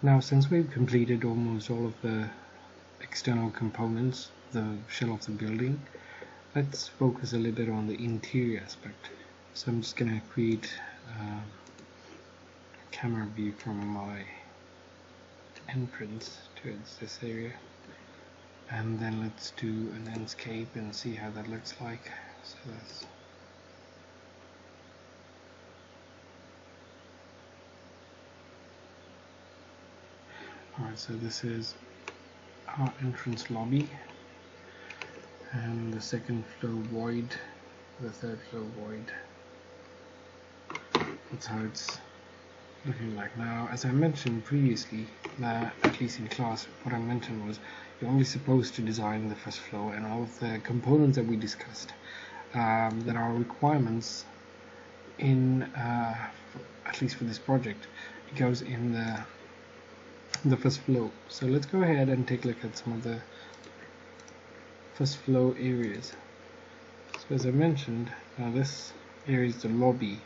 Now, since we've completed almost all of the external components, the shell of the building, let's focus a little bit on the interior aspect. So I'm just going to create a camera view from my entrance towards this area, and then let's do an landscape and see how that looks like. So that's alright, so this is our entrance lobby, and the second floor void, the third floor void. That's how it's looking like now. As I mentioned previously, at least in class, what I mentioned was you're only supposed to design the first floor, and all of the components that we discussed that are requirements in at least for this project, it goes in the first floor. So let's go ahead and take a look at some of the first floor areas. So as I mentioned, this area is the lobby.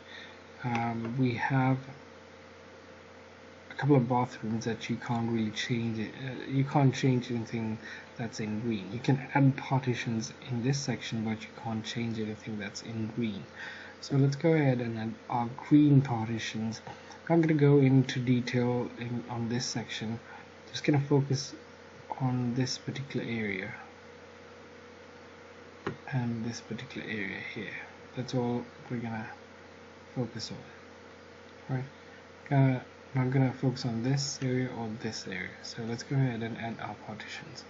We have a couple of bathrooms that you can't really change. You can't change anything that's in green. You can add partitions in this section, but you can't change anything that's in green. So let's go ahead and add our green partitions. I'm going to go into detail on this section. Just going to focus on this particular area and this particular area here. That's all we're going to focus on. Right. I'm going to focus on this area or this area. So let's go ahead and add our partitions.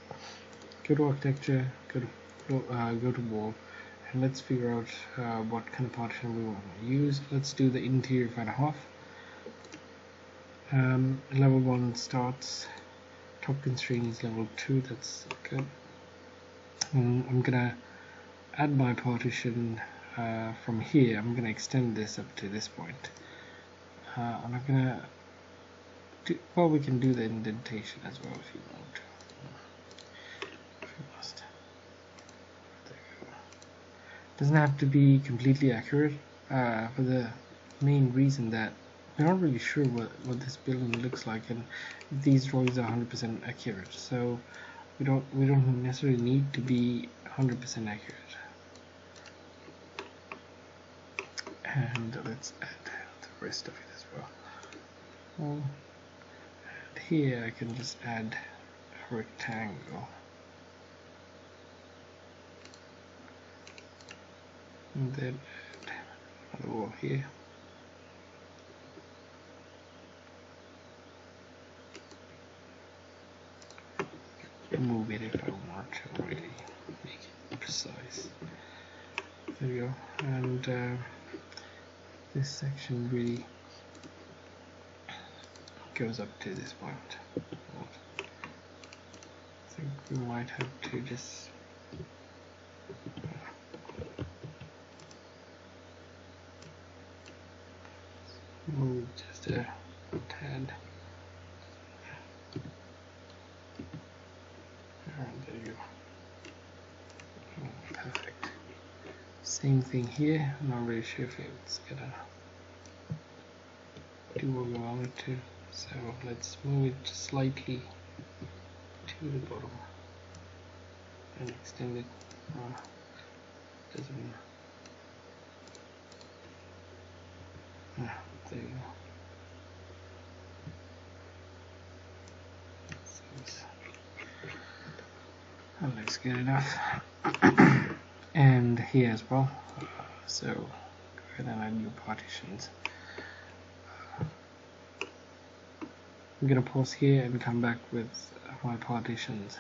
Go to architecture, go to wall, and let's figure out what kind of partition we want to use. Let's do the interior 5.5. Level 1 starts. Top constraint is level 2. That's good. I'm gonna add my partition from here. I'm gonna extend this up to this point. I'm not gonna do, well, we can do the indentation as well if you want to. If you must. There you go. Doesn't have to be completely accurate for the main reason that we're not really sure what this building looks like, and these drawings are 100% accurate. So we don't necessarily need to be 100% accurate. And let's add the rest of it as well. And here I can just add a rectangle. And then add another wall here. Move it if I want to really make it precise. There we go. And this section really goes up to this point. I think we might have to just move just a tad. And there you go. Oh, perfect. Same thing here. I'm not really sure if it's gonna do what we want it to. So let's move it slightly to the bottom and extend it. Doesn't. There you go. That looks good enough. And here as well. So go ahead and add new partitions. I'm gonna pause here and come back with my partitions.